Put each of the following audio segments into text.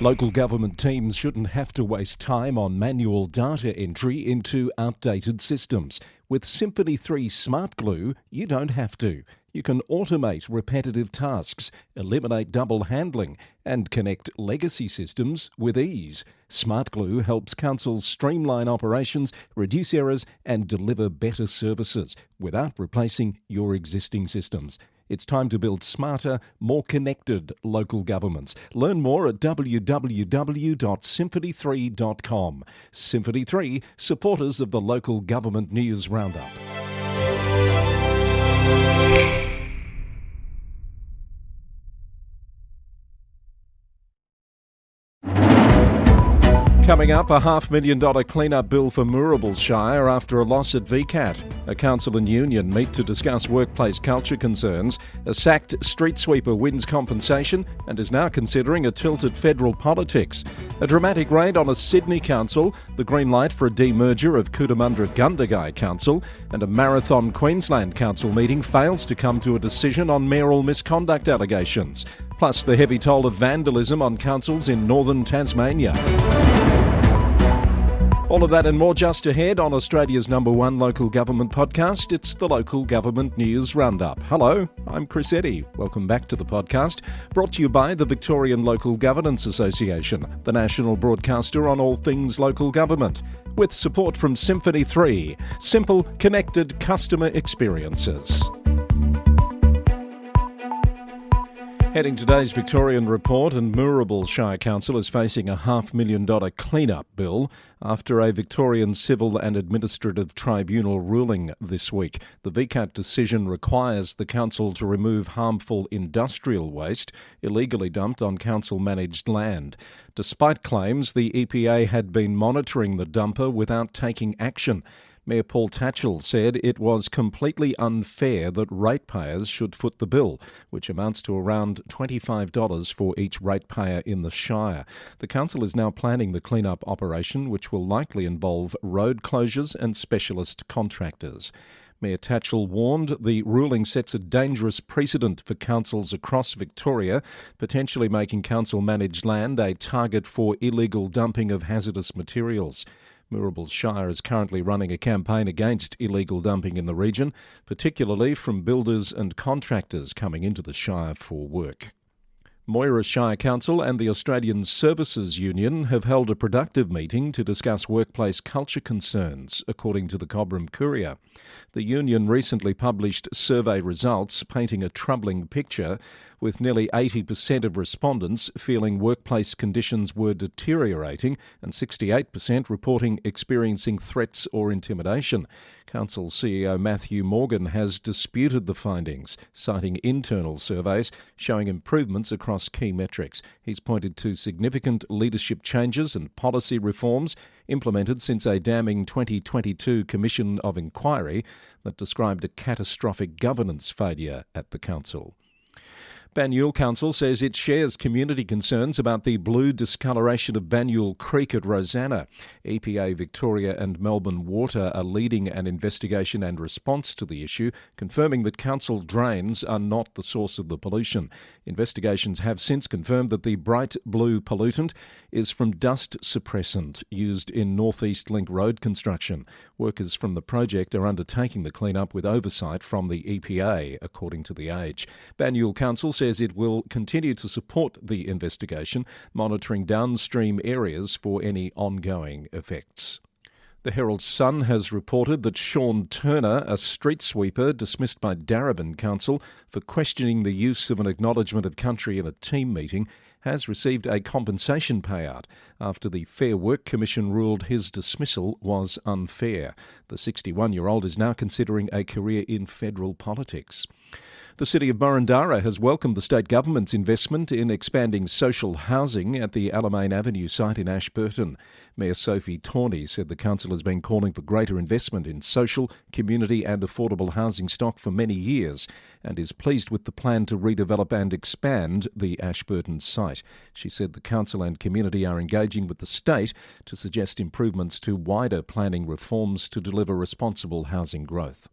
Local government teams shouldn't have to waste time on manual data entry into outdated systems. With Symphony 3 Smart Glue, you don't have to. You can automate repetitive tasks, eliminate double handling, and connect legacy systems with ease. Smart Glue helps councils streamline operations, reduce errors, and deliver better services without replacing your existing systems. It's time to build smarter, more connected local governments. Learn more at www.symphony3.com. Symphony 3, supporters of the Local Government News Roundup. Coming up, a $500,000 clean-up bill for Moorabool Shire after a loss at VCAT. A council and union meet to discuss workplace culture concerns. A sacked street sweeper wins compensation and is now considering a tilt at federal politics. A dramatic raid on a Sydney council, the green light for a demerger of Cootamundra-Gundagai Council, and a marathon Queensland Council meeting fails to come to a decision on mayoral misconduct allegations. Plus the heavy toll of vandalism on councils in northern Tasmania. All of that and more just ahead on Australia's #1 local government podcast. It's the Local Government News Roundup. Hello, I'm Chris Eddy. Welcome back to the podcast, brought to you by the Victorian Local Governance Association, the national broadcaster on all things local government, with support from Symphony 3, simple, connected customer experiences. Heading today's Victorian report, and Moorabool Shire Council is facing a $500,000 clean-up bill after a Victorian Civil and Administrative Tribunal ruling this week. The VCAT decision requires the council to remove harmful industrial waste illegally dumped on council-managed land. Despite claims the EPA had been monitoring the dumper without taking action. Mayor Paul Tatchell said it was completely unfair that ratepayers should foot the bill, which amounts to around $25 for each ratepayer in the Shire. The council is now planning the clean-up operation, which will likely involve road closures and specialist contractors. Mayor Tatchell warned the ruling sets a dangerous precedent for councils across Victoria, potentially making council-managed land a target for illegal dumping of hazardous materials. Moorabool Shire is currently running a campaign against illegal dumping in the region, particularly from builders and contractors coming into the Shire for work. Moira Shire Council and the Australian Services Union have held a productive meeting to discuss workplace culture concerns, according to the Cobram Courier. The union recently published survey results painting a troubling picture, with nearly 80% of respondents feeling workplace conditions were deteriorating and 68% reporting experiencing threats or intimidation. Council CEO Matthew Morgan has disputed the findings, citing internal surveys showing improvements across key metrics. He's pointed to significant leadership changes and policy reforms implemented since a damning 2022 Commission of Inquiry that described a catastrophic governance failure at the council. Banyule Council says it shares community concerns about the blue discoloration of Banyule Creek at Rosanna. EPA Victoria and Melbourne Water are leading an investigation and response to the issue, confirming that council drains are not the source of the pollution. Investigations have since confirmed that the bright blue pollutant is from dust suppressant used in North East Link road construction. Workers from the project are undertaking the clean-up with oversight from the EPA, according to The Age. Banyule Council says it will continue to support the investigation, monitoring downstream areas for any ongoing effects. The Herald Sun has reported that Sean Turner, a street sweeper dismissed by Darebin Council for questioning the use of an acknowledgement of country in a team meeting, has received a compensation payout after the Fair Work Commission ruled his dismissal was unfair. The 61-year-old is now considering a career in federal politics. The City of Burundara has welcomed the state government's investment in expanding social housing at the Alamein Avenue site in Ashburton. Mayor Sophie Tawney said the council has been calling for greater investment in social, community and affordable housing stock for many years and is pleased with the plan to redevelop and expand the Ashburton site. She said the council and community are engaging with the state to suggest improvements to wider planning reforms to deliver responsible housing growth.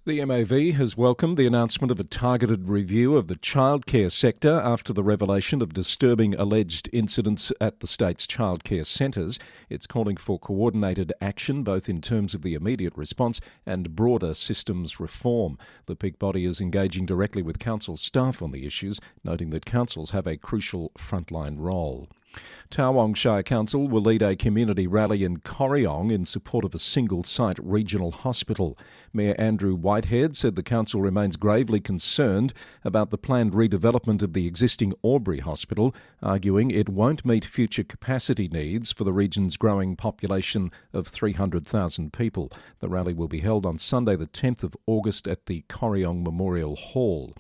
The MAV has welcomed the announcement of a targeted review of the childcare sector after the revelation of disturbing alleged incidents at the state's childcare centres. It's calling for coordinated action both in terms of the immediate response and broader systems reform. The peak body is engaging directly with council staff on the issues, noting that councils have a crucial frontline role. Tawong Shire Council will lead a community rally in Corryong in support of a single-site regional hospital. Mayor Andrew Whitehead said the council remains gravely concerned about the planned redevelopment of the existing Albury Hospital, arguing it won't meet future capacity needs for the region's growing population of 300,000 people. The rally will be held on Sunday the 10th of August at the Corryong Memorial Hall.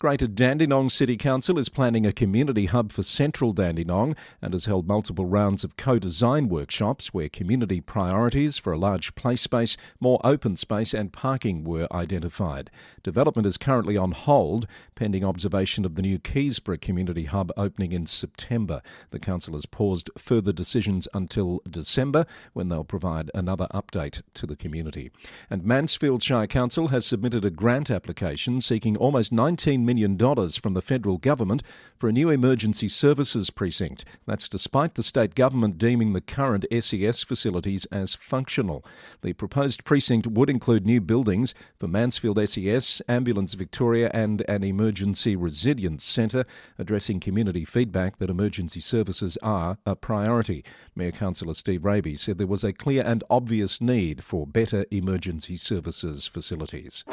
Greater Dandenong City Council is planning a community hub for central Dandenong and has held multiple rounds of co-design workshops where community priorities for a large play space, more open space and parking were identified. Development is currently on hold, pending observation of the new Keysborough Community Hub opening in September. The council has paused further decisions until December, when they'll provide another update to the community. And Mansfield Shire Council has submitted a grant application seeking almost $19 million from the federal government for a new emergency services precinct. That's despite the state government deeming the current SES facilities as functional. The proposed precinct would include new buildings for Mansfield SES, Ambulance Victoria and an emergency resilience centre, addressing community feedback that emergency services are a priority. Mayor Councillor Steve Raby said there was a clear and obvious need for better emergency services facilities.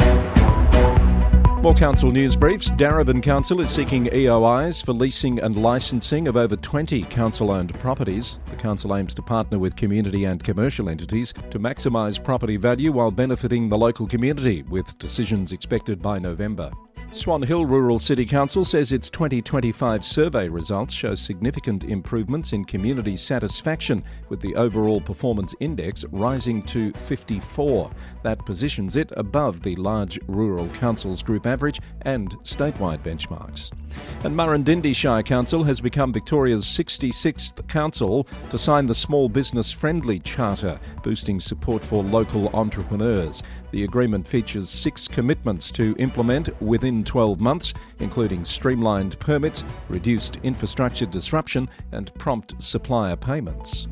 More council news briefs. Darebin Council is seeking EOIs for leasing and licensing of over 20 council-owned properties. The council aims to partner with community and commercial entities to maximise property value while benefiting the local community, with decisions expected by November. Swan Hill Rural City Council says its 2025 survey results show significant improvements in community satisfaction, with the overall performance index rising to 54. That positions it above the large rural councils group average and statewide benchmarks. And Murrindindi Shire Council has become Victoria's 66th council to sign the Small Business Friendly Charter, boosting support for local entrepreneurs. The agreement features 6 commitments to implement within 12 months, including streamlined permits, reduced infrastructure disruption and prompt supplier payments.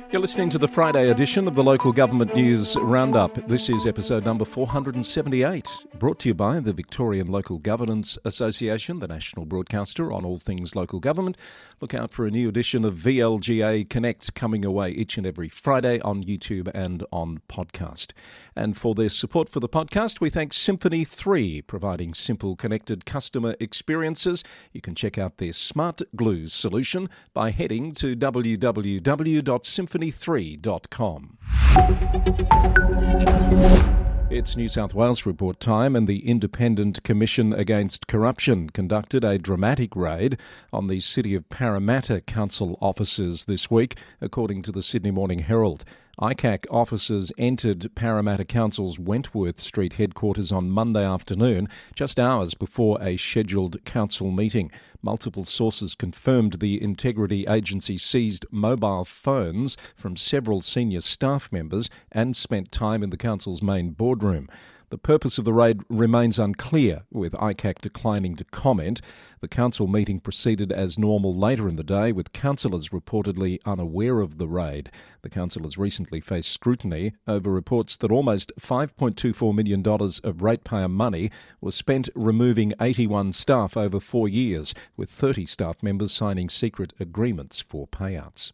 You're listening to the Friday edition of the Local Government News Roundup. This is episode number 478, brought to you by the Victorian Local Governance Association, the national broadcaster on all things local government. Look out for a new edition of VLGA Connect coming away each and every Friday on YouTube and on podcast. And for their support for the podcast, we thank Symphony 3, providing simple, connected customer experiences. You can check out their Smart Glue solution by heading to www.symphony3.com. It's New South Wales report time, and the Independent Commission Against Corruption conducted a dramatic raid on the City of Parramatta Council offices this week, according to the Sydney Morning Herald. ICAC officers entered Parramatta Council's Wentworth Street headquarters on Monday afternoon, just hours before a scheduled council meeting. Multiple sources confirmed the Integrity Agency seized mobile phones from several senior staff members and spent time in the council's main boardroom. The purpose of the raid remains unclear, with ICAC declining to comment. The council meeting proceeded as normal later in the day, with councillors reportedly unaware of the raid. The council has recently faced scrutiny over reports that almost $5.24 million of ratepayer money was spent removing 81 staff over 4 years, with 30 staff members signing secret agreements for payouts.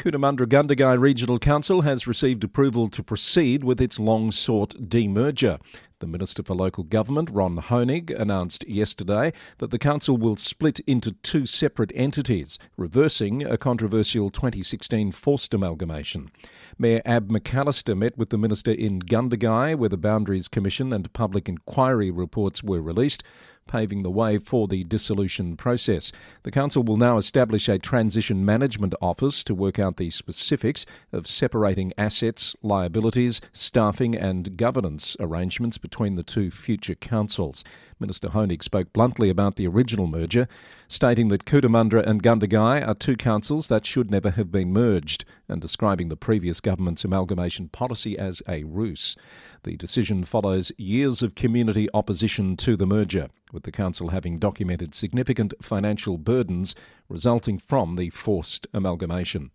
Cootamundra-Gundagai Regional Council has received approval to proceed with its long-sought demerger. The Minister for Local Government, Ron Honig, announced yesterday that the council will split into 2 separate entities, reversing a controversial 2016 forced amalgamation. Mayor Ab McAllister met with the Minister in Gundagai, where the Boundaries Commission and public inquiry reports were released, paving the way for the dissolution process. The council will now establish a transition management office to work out the specifics of separating assets, liabilities, staffing and governance arrangements between the 2 future councils. Minister Honig spoke bluntly about the original merger, stating that Cootamundra and Gundagai are 2 councils that should never have been merged. and describing the previous government's amalgamation policy as a ruse. The decision follows years of community opposition to the merger, with the council having documented significant financial burdens resulting from the forced amalgamation.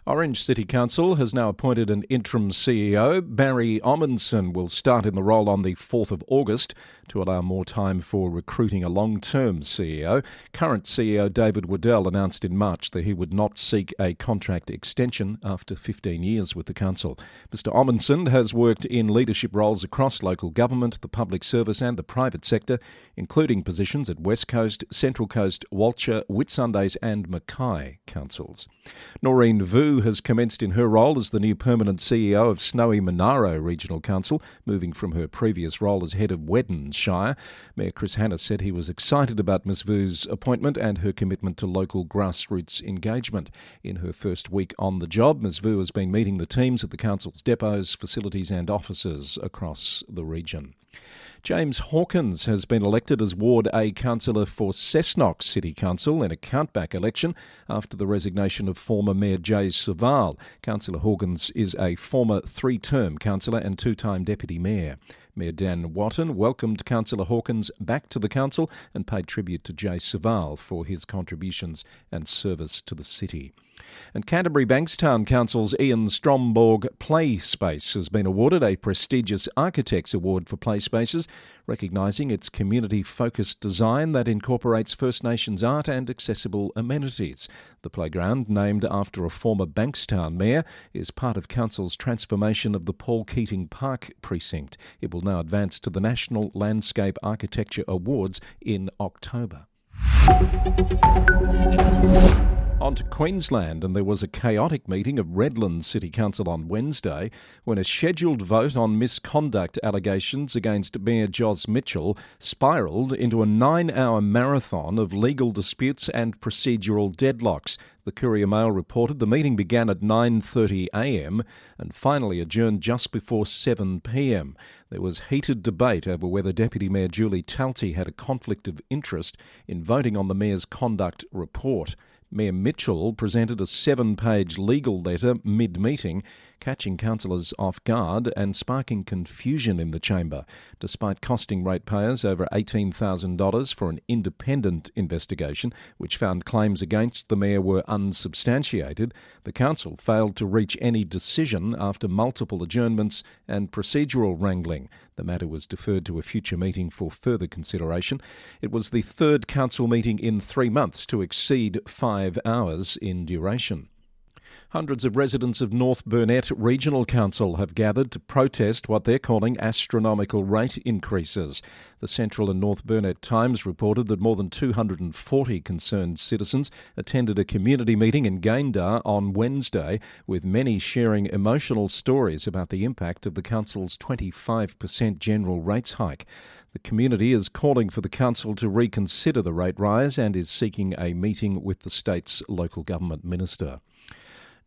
Orange City Council has now appointed an interim CEO. Barry Omundson will start in the role on the 4th of August to allow more time for recruiting a long-term CEO. Current CEO David Waddell announced in March that he would not seek a contract extension after 15 years with the council. Mr Omundson has worked in leadership roles across local government, the public service and the private sector, including positions at West Coast, Central Coast, Walcher, Whitsundays and Mackay councils. Noreen Vu has commenced in her role as the new permanent CEO of Snowy Monaro Regional Council, moving from her previous role as head of Wedden Shire. Mayor Chris Hanna said he was excited about Ms Vu's appointment and her commitment to local grassroots engagement. In her first week on the job, Ms Vu has been meeting the teams at the council's depots, facilities and offices across the region. James Hawkins has been elected as Ward A councillor for Cessnock City Council in a countback election after the resignation of former Mayor Jay Saval. Councillor Hawkins is a former three-term councillor and two-time deputy mayor. Mayor Dan Watton welcomed Councillor Hawkins back to the council and paid tribute to Jay Saval for his contributions and service to the city. And Canterbury Bankstown Council's Ian Stromborg Play Space has been awarded a prestigious Architects Award for play spaces, recognising its community-focused design that incorporates First Nations art and accessible amenities. The playground, named after a former Bankstown mayor, is part of Council's transformation of the Paul Keating Park precinct. It will now advance to the National Landscape Architecture Awards in October. On to Queensland, and there was a chaotic meeting of Redlands City Council on Wednesday when a scheduled vote on misconduct allegations against Mayor Jos Mitchell spiralled into a 9-hour marathon of legal disputes and procedural deadlocks. The Courier-Mail reported the meeting began at 9:30am and finally adjourned just before 7pm. There was heated debate over whether Deputy Mayor Julie Talty had a conflict of interest in voting on the Mayor's conduct report. Mayor Mitchell presented a 7-page legal letter mid-meeting, catching councillors off guard and sparking confusion in the chamber. Despite costing ratepayers over $18,000 for an independent investigation, which found claims against the mayor were unsubstantiated, the council failed to reach any decision after multiple adjournments and procedural wrangling. The matter was deferred to a future meeting for further consideration. It was the third council meeting in 3 months to exceed 5 hours in duration. Hundreds of residents of North Burnett Regional Council have gathered to protest what they're calling astronomical rate increases. The Central and North Burnett Times reported that more than 240 concerned citizens attended a community meeting in Gayndah on Wednesday, with many sharing emotional stories about the impact of the council's 25% general rates hike. The community is calling for the council to reconsider the rate rise and is seeking a meeting with the state's local government minister.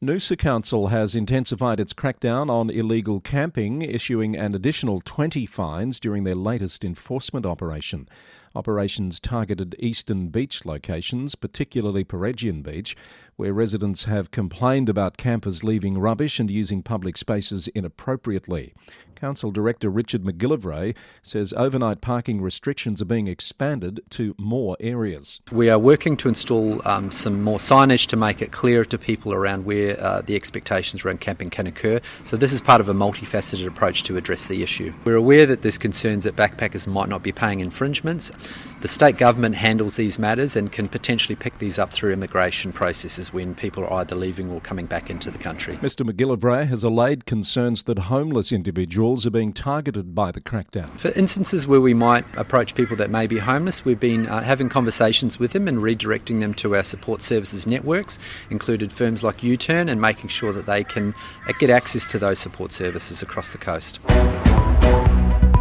Noosa Council has intensified its crackdown on illegal camping, issuing an additional 20 fines during their latest enforcement operation. Operations targeted eastern beach locations, particularly Peregian Beach, where residents have complained about campers leaving rubbish and using public spaces inappropriately. Council Director Richard McGillivray says overnight parking restrictions are being expanded to more areas. We are working to install some more signage to make it clearer to people around where the expectations around camping can occur. So this is part of a multifaceted approach to address the issue. We're aware that there's concerns that backpackers might not be paying infringements. The state government handles these matters and can potentially pick these up through immigration processes when people are either leaving or coming back into the country. Mr McGillivray has allayed concerns that homeless individuals are being targeted by the crackdown. For instances where we might approach people that may be homeless, we've been having conversations with them and redirecting them to our support services networks, included firms like U-Turn, and making sure that they can get access to those support services across the coast.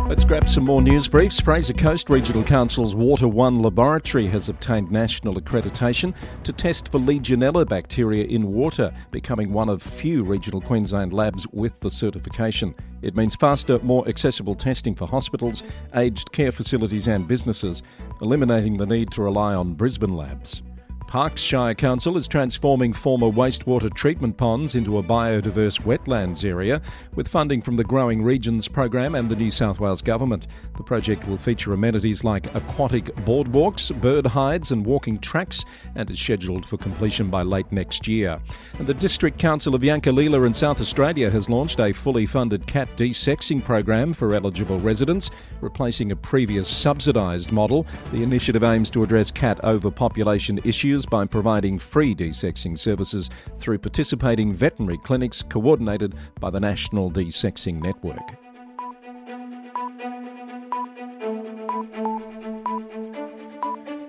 Let's grab some more news briefs. Fraser Coast Regional Council's Water One laboratory has obtained national accreditation to test for Legionella bacteria in water, becoming one of few regional Queensland labs with the certification. It means faster, more accessible testing for hospitals, aged care facilities and businesses, eliminating the need to rely on Brisbane labs. Parkes Shire Council is transforming former wastewater treatment ponds into a biodiverse wetlands area with funding from the Growing Regions program and the New South Wales Government. The project will feature amenities like aquatic boardwalks, bird hides and walking tracks and is scheduled for completion by late next year. And the District Council of Yankalila in South Australia has launched a fully funded cat desexing program for eligible residents, replacing a previous subsidised model. The initiative aims to address cat overpopulation issues by providing free desexing services through participating veterinary clinics coordinated by the National Desexing Network.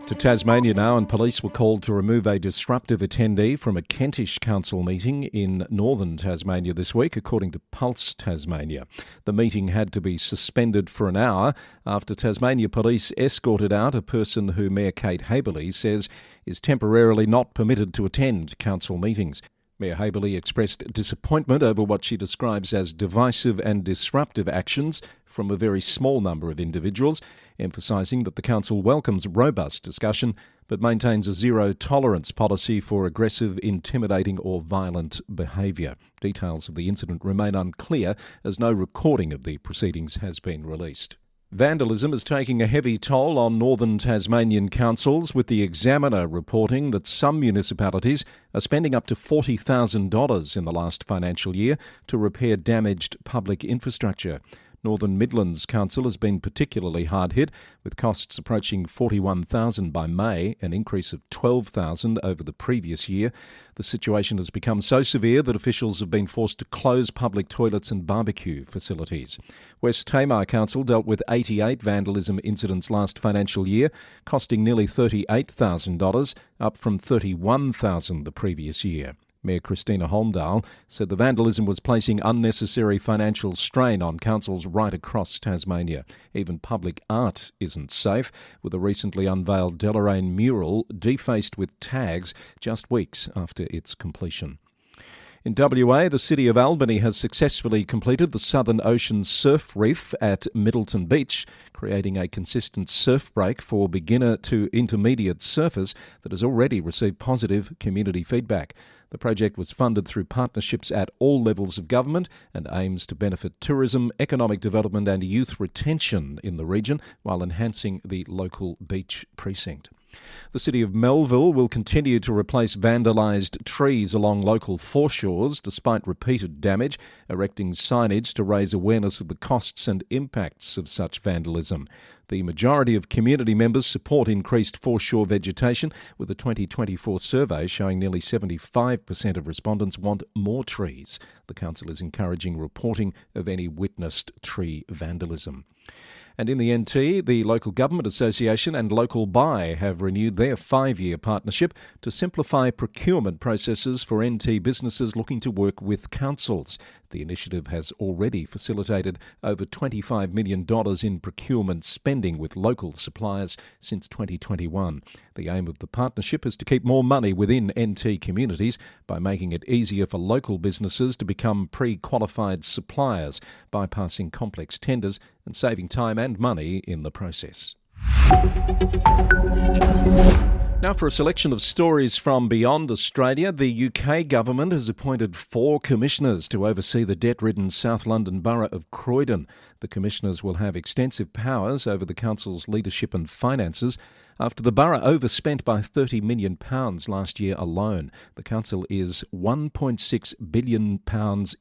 To Tasmania now, and police were called to remove a disruptive attendee from a Kentish council meeting in northern Tasmania this week, according to Pulse Tasmania. The meeting had to be suspended for an hour after Tasmania police escorted out a person who Mayor Kate Haberley says is temporarily not permitted to attend council meetings. Mayor Haberley expressed disappointment over what she describes as divisive and disruptive actions from a very small number of individuals, emphasising that the council welcomes robust discussion but maintains a zero-tolerance policy for aggressive, intimidating or violent behaviour. Details of the incident remain unclear as no recording of the proceedings has been released. Vandalism is taking a heavy toll on northern Tasmanian councils, with the Examiner reporting that some municipalities are spending up to $40,000 in the last financial year to repair damaged public infrastructure. Northern Midlands Council has been particularly hard hit, with costs approaching $41,000 by May, an increase of $12,000 over the previous year. The situation has become so severe that officials have been forced to close public toilets and barbecue facilities. West Tamar Council dealt with 88 vandalism incidents last financial year, costing nearly $38,000, up from $31,000 the previous year. Mayor Christina Holmdale said the vandalism was placing unnecessary financial strain on councils right across Tasmania. Even public art isn't safe, with a recently unveiled Deloraine mural defaced with tags just weeks after its completion. In WA, the city of Albany has successfully completed the Southern Ocean Surf Reef at Middleton Beach, creating a consistent surf break for beginner to intermediate surfers that has already received positive community feedback. The project was funded through partnerships at all levels of government and aims to benefit tourism, economic development and youth retention in the region while enhancing the local beach precinct. The city of Melville will continue to replace vandalised trees along local foreshores despite repeated damage, erecting signage to raise awareness of the costs and impacts of such vandalism. The majority of community members support increased foreshore vegetation, with a 2024 survey showing nearly 75% of respondents want more trees. The council is encouraging reporting of any witnessed tree vandalism. And in the NT, the Local Government Association and Local Buy have renewed their 5-year partnership to simplify procurement processes for NT businesses looking to work with councils. The initiative has already facilitated over $25 million in procurement spending with local suppliers since 2021. The aim of the partnership is to keep more money within NT communities by making it easier for local businesses to become pre-qualified suppliers, bypassing complex tenders and saving time and money in the process. Now for a selection of stories from beyond Australia, the UK government has appointed 4 commissioners to oversee the debt-ridden South London borough of Croydon. The commissioners will have extensive powers over the council's leadership and finances after the borough overspent by £30 million last year alone. The council is £1.6 billion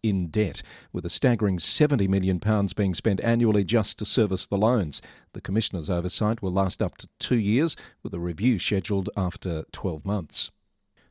in debt, with a staggering £70 million being spent annually just to service the loans. The commissioners' oversight will last up to 2 years, with a review scheduled after 12 months.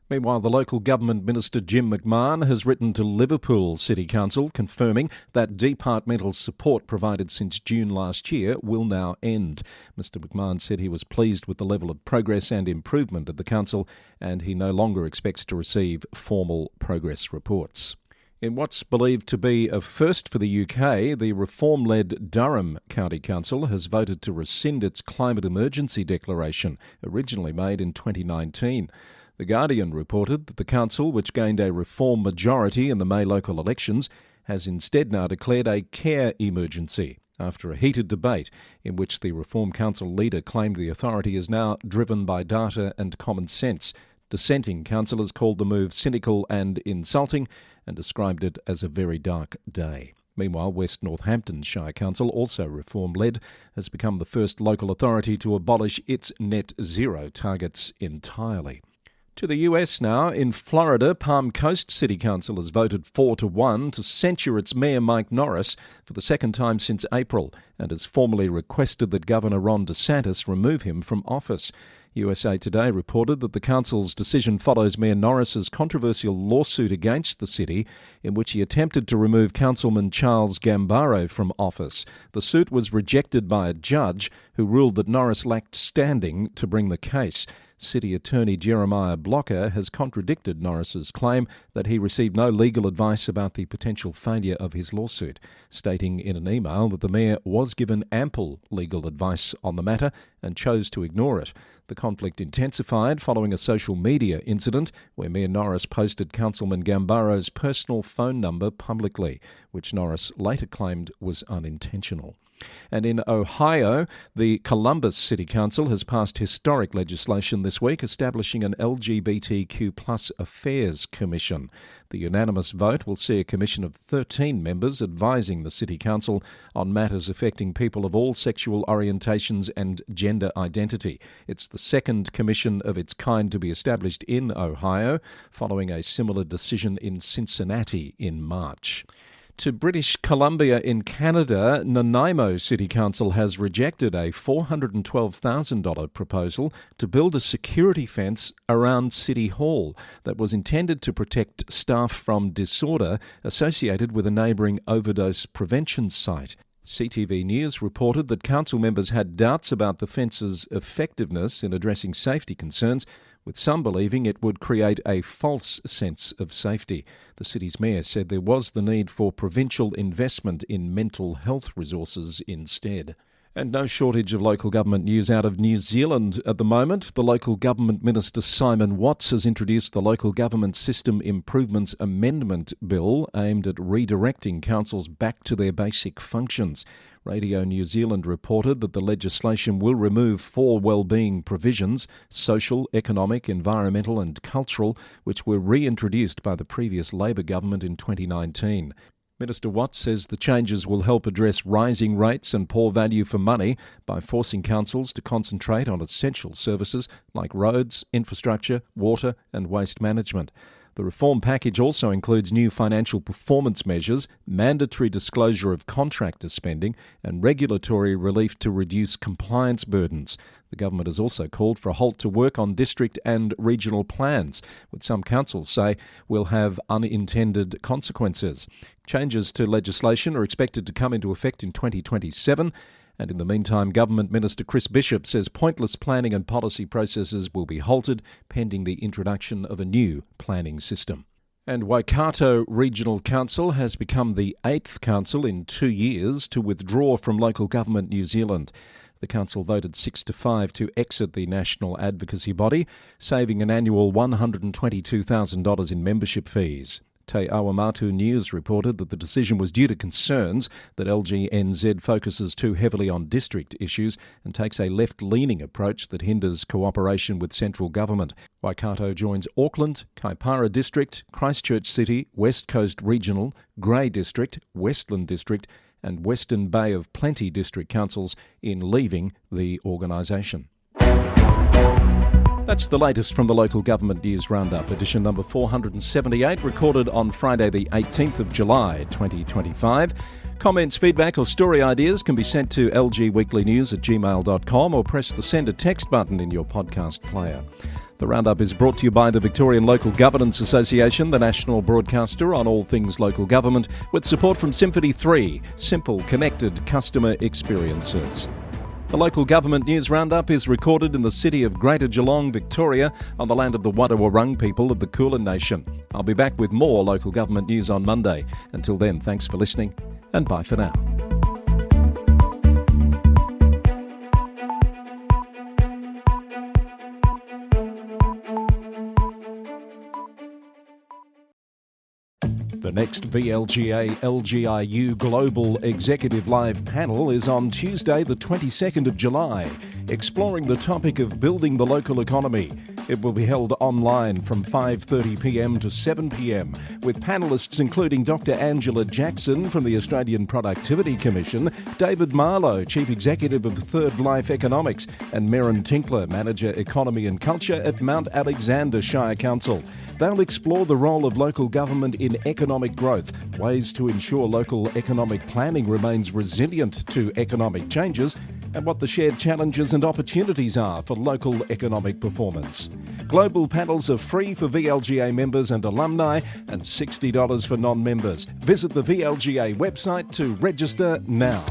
Meanwhile, the local government minister Jim McMahon has written to Liverpool City Council confirming that departmental support provided since June last year will now end. Mr McMahon said he was pleased with the level of progress and improvement of the council, and he no longer expects to receive formal progress reports. In what's believed to be a first for the UK, the Reform-led Durham County Council has voted to rescind its climate emergency declaration, originally made in 2019. The Guardian reported that the council, which gained a Reform majority in the May local elections, has instead now declared a care emergency after a heated debate in which the Reform Council leader claimed the authority is now driven by data and common sense Dissenting councillors called the move cynical and insulting and described it as a very dark day. Meanwhile, West Northampton Shire Council, also reform-led, has become the first local authority to abolish its net zero targets entirely. To the US now. In Florida, Palm Coast City Council has voted 4-1 to censure its mayor Mike Norris for the second time since April and has formally requested that Governor Ron DeSantis remove him from office. USA Today reported that the council's decision follows Mayor Norris's controversial lawsuit against the city in which he attempted to remove Councilman Charles Gambaro from office. The suit was rejected by a judge who ruled that Norris lacked standing to bring the case. City Attorney Jeremiah Blocker has contradicted Norris's claim that he received no legal advice about the potential failure of his lawsuit, stating in an email that the mayor was given ample legal advice on the matter and chose to ignore it. The conflict intensified following a social media incident where Mayor Norris posted Councilman Gambaro's personal phone number publicly, which Norris later claimed was unintentional. And in Ohio, the Columbus City Council has passed historic legislation this week establishing an LGBTQ+ Affairs Commission. The unanimous vote will see a commission of 13 members advising the City Council on matters affecting people of all sexual orientations and gender identity. It's the second commission of its kind to be established in Ohio, following a similar decision in Cincinnati in March. To British Columbia in Canada, Nanaimo City Council has rejected a $412,000 proposal to build a security fence around City Hall that was intended to protect staff from disorder associated with a neighbouring overdose prevention site. CTV News reported that council members had doubts about the fence's effectiveness in addressing safety concerns, with some believing it would create a false sense of safety. The city's mayor said there was the need for provincial investment in mental health resources instead. And no shortage of local government news out of New Zealand at the moment. The local government minister Simon Watts has introduced the Local Government System Improvements Amendment Bill aimed at redirecting councils back to their basic functions. Radio New Zealand reported that the legislation will remove 4 wellbeing provisions: social, economic, environmental and cultural, which were reintroduced by the previous Labor government in 2019. Minister Watts says the changes will help address rising rates and poor value for money by forcing councils to concentrate on essential services like roads, infrastructure, water and waste management. The reform package also includes new financial performance measures, mandatory disclosure of contractor spending and regulatory relief to reduce compliance burdens. The government has also called for a halt to work on district and regional plans, which some councils say will have unintended consequences. Changes to legislation are expected to come into effect in 2027. And in the meantime, Government Minister Chris Bishop says pointless planning and policy processes will be halted pending the introduction of a new planning system. And Waikato Regional Council has become the 8th council in 2 years to withdraw from Local Government New Zealand. The council voted 6-5 to exit the national advocacy body, saving an annual $122,000 in membership fees. Te Awamatu News reported that the decision was due to concerns that LGNZ focuses too heavily on district issues and takes a left-leaning approach that hinders cooperation with central government. Waikato joins Auckland, Kaipara District, Christchurch City, West Coast Regional, Grey District, Westland District and Western Bay of Plenty District Councils in leaving the organisation. That's the latest from the Local Government News Roundup, edition number 478, recorded on Friday the 18th of July 2025. Comments, feedback or story ideas can be sent to lgweeklynews@gmail.com or press the send a text button in your podcast player. The Roundup is brought to you by the Victorian Local Governance Association, the national broadcaster on all things local government, with support from Symphony 3, simple, connected customer experiences. The Local Government News Roundup is recorded in the city of Greater Geelong, Victoria, on the land of the Wadawurrung people of the Kulin Nation. I'll be back with more local government news on Monday. Until then, thanks for listening and bye for now. The next VLGA-LGIU Global Executive Live panel is on Tuesday the 22nd of July, exploring the topic of building the local economy. It will be held online from 5:30pm to 7pm, with panellists including Dr. Angela Jackson from the Australian Productivity Commission, David Marlowe, Chief Executive of Third Life Economics, and Merrin Tinkler, Manager Economy and Culture at Mount Alexander Shire Council. They'll explore the role of local government in economic growth, ways to ensure local economic planning remains resilient to economic changes, and what the shared challenges and opportunities are for local economic performance. Global panels are free for VLGA members and alumni and $60 for non-members. Visit the VLGA website to register now.